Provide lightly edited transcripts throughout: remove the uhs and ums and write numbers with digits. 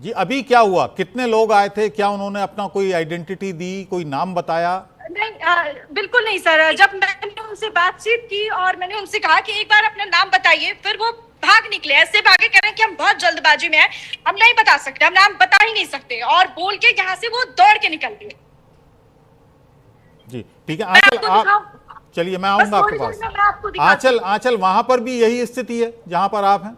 जी अभी क्या हुआ, कितने लोग आए थे, क्या उन्होंने अपना कोई आइडेंटिटी दी, कोई नाम बताया? नहीं, बिल्कुल नहीं सर। जब मैंने उनसे बातचीत की और मैंने उनसे कहा कि एक बार अपना नाम बताइए, फिर वो भाग निकले, ऐसे भागे, कह रहे हैं कि हम बहुत जल्दबाजी में हैं, हम नहीं बता सकते, हम नाम बता ही नहीं सकते, और बोल के यहाँ से वो दौड़ के निकल गए। जी ठीक है, मैं आंचल आपको आप दिखाऊं? चलिए, मैं बस आऊंगा आपके थोड़ी देर पास। में मैं आपको दिखाती आंचल हूँ। आंचल वहां पर भी यही स्थिति है जहां पर आप हैं?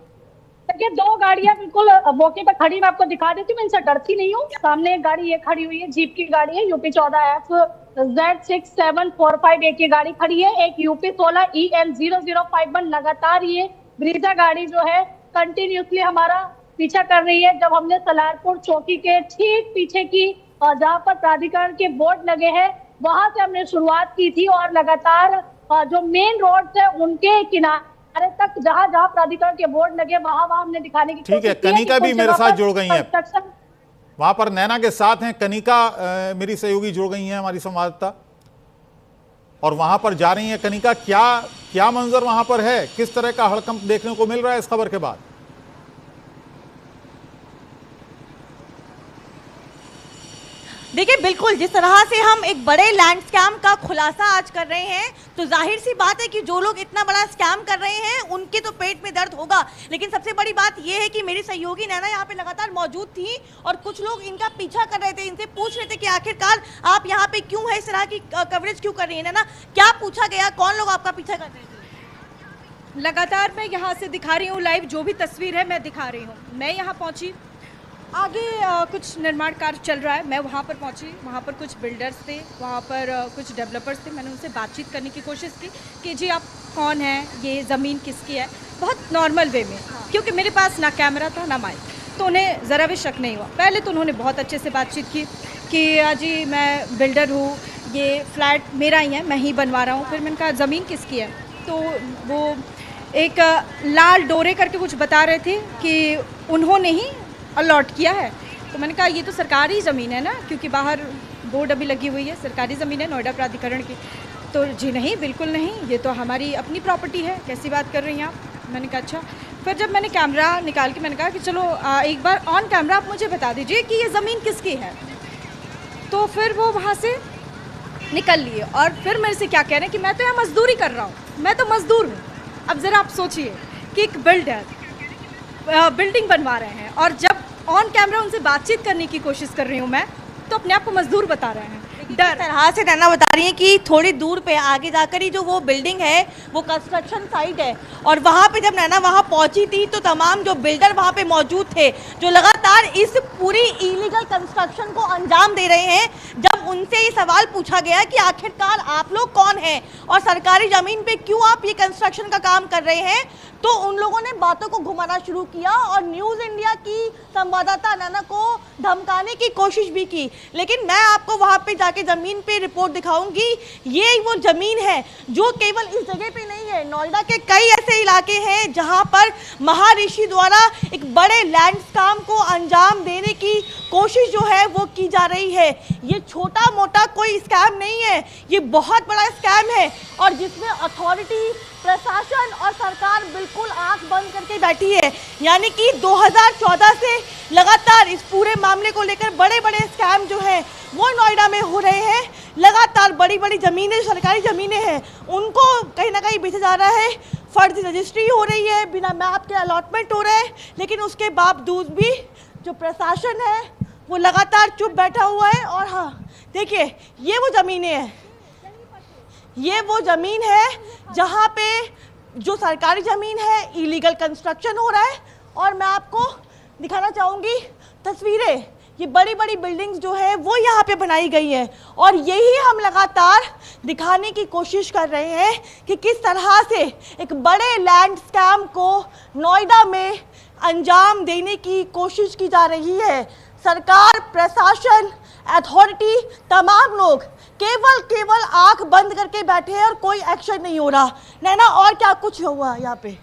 देखिए, दो गाड़ियां बिल्कुल मौके पर खड़ी, मैं आपको दिखा देती हूँ, मैं इनसे डरती नहीं हूँ। सामने एक गाड़ी ये खड़ी हुई है, जीप की गाड़ी है, यूपी 14FZ6745 की गाड़ी खड़ी है। एक यूपी 16EN0051 लगातार ये ब्रीजा गाड़ी जो है कंटिन्यूसली हमारा पीछा कर रही है। जब हमने सलारपुर चौकी के ठीक पीछे की जहाँ पर प्राधिकरण के बोर्ड लगे हैं, वहां से हमने शुरुआत की थी, और लगातार जो मेन रोड है उनके किनारे तक जहां जहां प्राधिकरण के बोर्ड लगे वहां वहां हमने दिखाने की ठीक है, कोशिश की है कनिका कि भी कुछ मेरे जगह साथ पर जुड़ गई हैं, कंस्ट्रक्शन। वहां पर नैना के साथ हैं, कनिका मेरी सहयोगी जुड़ गई हैं, हमारी संवाददाता, और वहां पर जा रही हैं। कनिका, क्या क्या मंजर वहां पर है, किस तरह का हड़कंप देखने को मिल रहा है इस खबर के बाद? देखिए, बिल्कुल जिस तरह से हम एक बड़े लैंड स्कैम का खुलासा आज कर रहे हैं, तो जाहिर सी बात है कि जो लोग इतना बड़ा स्कैम कर रहे हैं उनके तो पेट में दर्द होगा। लेकिन सबसे बड़ी बात यह है कि मेरी सहयोगी नैना यहाँ पे लगातार मौजूद थी और कुछ लोग इनका पीछा कर रहे थे, इनसे पूछ रहे थे कि आखिरकार आप यहाँ पे क्यों है, इस तरह की कवरेज क्यों कर रही है। नैना, क्या पूछा गया, कौन लोग आपका पीछा कर रहे थे? लगातार मैं यहाँ से दिखा रही हूँ, लाइव जो भी तस्वीर है मैं दिखा रही हूँ। मैं यहाँ पहुँची, आगे कुछ निर्माण कार्य चल रहा है, मैं वहाँ पर पहुँची, वहाँ पर कुछ बिल्डर्स थे, वहाँ पर कुछ डेवलपर्स थे। मैंने उनसे बातचीत करने की कोशिश की कि जी आप कौन हैं, ये ज़मीन किसकी है, बहुत नॉर्मल वे में, क्योंकि मेरे पास ना कैमरा था ना माइक, तो उन्हें ज़रा भी शक नहीं हुआ। पहले तो उन्होंने बहुत अच्छे से बातचीत की कि जी मैं बिल्डर हूँ, ये फ्लैट मेरा ही है, मैं ही बनवा रहा हूँ। फिर मैंने कहा ज़मीन किसकी है, तो वो एक लाल डोरे करके कुछ बता रहे थे कि उन्होंने ही अलॉट किया है। तो मैंने कहा ये तो सरकारी ज़मीन है ना, क्योंकि बाहर बोर्ड अभी लगी हुई है, सरकारी ज़मीन है नोएडा प्राधिकरण की। तो जी नहीं, बिल्कुल नहीं, ये तो हमारी अपनी प्रॉपर्टी है, कैसी बात कर रही हैं आप। मैंने कहा अच्छा। फिर जब मैंने कैमरा निकाल के मैंने कहा कि चलो एक बार ऑन कैमरा आप मुझे बता दीजिए कि ये ज़मीन किसकी है, तो फिर वो वहाँ से निकल लिए और फिर मेरे से क्या कह रहे हैं कि मैं तो यहाँ मजदूरी कर रहा हूँ, मैं तो मजदूर हूँ। अब ज़रा आप सोचिए कि एक बिल्डर बिल्डिंग बनवा रहे हैं और जब ऑन कैमरा उनसे बातचीत करने की कोशिश कर रही हूँ मैं, तो अपने आप को मजदूर बता रहे हैं। डर तरह से नैना बता रही है कि थोड़ी दूर पे आगे जाकर ही जो वो बिल्डिंग है वो कंस्ट्रक्शन साइट है, और वहाँ पे जब नैना वहाँ पहुँची थी तो तमाम जो बिल्डर वहाँ पे मौजूद थे जो लगातार इस पूरी इलीगल कंस्ट्रक्शन को अंजाम दे रहे हैं, जब उनसे ये सवाल पूछा गया कि आखिरकार आप लोग कौन हैं और सरकारी ज़मीन पे क्यों आप ये कंस्ट्रक्शन का काम कर रहे हैं, तो उन लोगों ने बातों को घुमाना शुरू किया और न्यूज़ इंडिया की संवाददाता नैना को धमकाने की कोशिश भी की। लेकिन मैं आपको वहाँ पे जाके ज़मीन पे रिपोर्ट दिखाऊंगी। ये वो ज़मीन है जो केवल इस जगह पे नहीं है, नोएडा के कई ऐसे इलाके हैं जहाँ पर महाऋषि द्वारा एक बड़े लैंड स्कैम को अंजाम देने की कोशिश जो है वो की जा रही है। ये छोटा मोटा कोई स्कैम नहीं है, ये बहुत बड़ा स्कैम है, और जिसमें अथॉरिटी, प्रशासन और सरकार बिल्कुल आंख बंद करके बैठी है। यानी कि 2014 से लगातार इस पूरे मामले को लेकर बड़े बड़े स्कैम जो हैं वो नोएडा में हो रहे हैं। लगातार बड़ी बड़ी ज़मीनें, सरकारी ज़मीनें हैं, उनको कहीं ना कहीं बेचा जा रहा है, फर्जी रजिस्ट्री हो रही है, बिना मैप के अलॉटमेंट हो रहा है, लेकिन उसके बावजूद भी जो प्रशासन है वो लगातार चुप बैठा हुआ है। और हाँ देखिए, ये वो ज़मीनें हैं, ये वो ज़मीन है जहाँ पे जो सरकारी ज़मीन है इलीगल कंस्ट्रक्शन हो रहा है। और मैं आपको दिखाना चाहूँगी तस्वीरें, ये बड़ी बड़ी बिल्डिंग्स जो है वो यहाँ पे बनाई गई हैं, और यही हम लगातार दिखाने की कोशिश कर रहे हैं कि किस तरह से एक बड़े लैंड स्कैम को नोएडा में अंजाम देने की कोशिश की जा रही है। सरकार, प्रशासन, अथॉरिटी, तमाम लोग केवल आंख बंद करके बैठे हैं और कोई एक्शन नहीं हो रहा। नैना, और क्या कुछ हुआ यहाँ पे?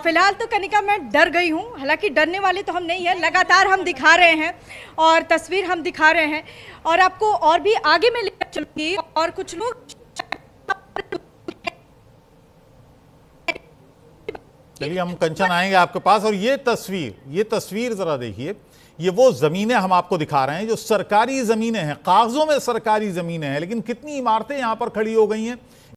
फिलहाल तो कनिका मैं डर गई हूँ, हालांकि डरने वाले तो हम नहीं हैं, लगातार हम दिखा रहे हैं और तस्वीर हम दिखा रहे हैं, और आपको और भी आगे में लेकर चलूंगी। और कुछ लोग चलिए हम कंचन आएंगे आपके पास। और ये तस्वीर जरा देखिए, ये वो जमीनें हम आपको दिखा रहे हैं जो सरकारी जमीनें हैं, कागजों में सरकारी जमीनें हैं, लेकिन कितनी इमारतें यहां पर खड़ी हो गई हैं।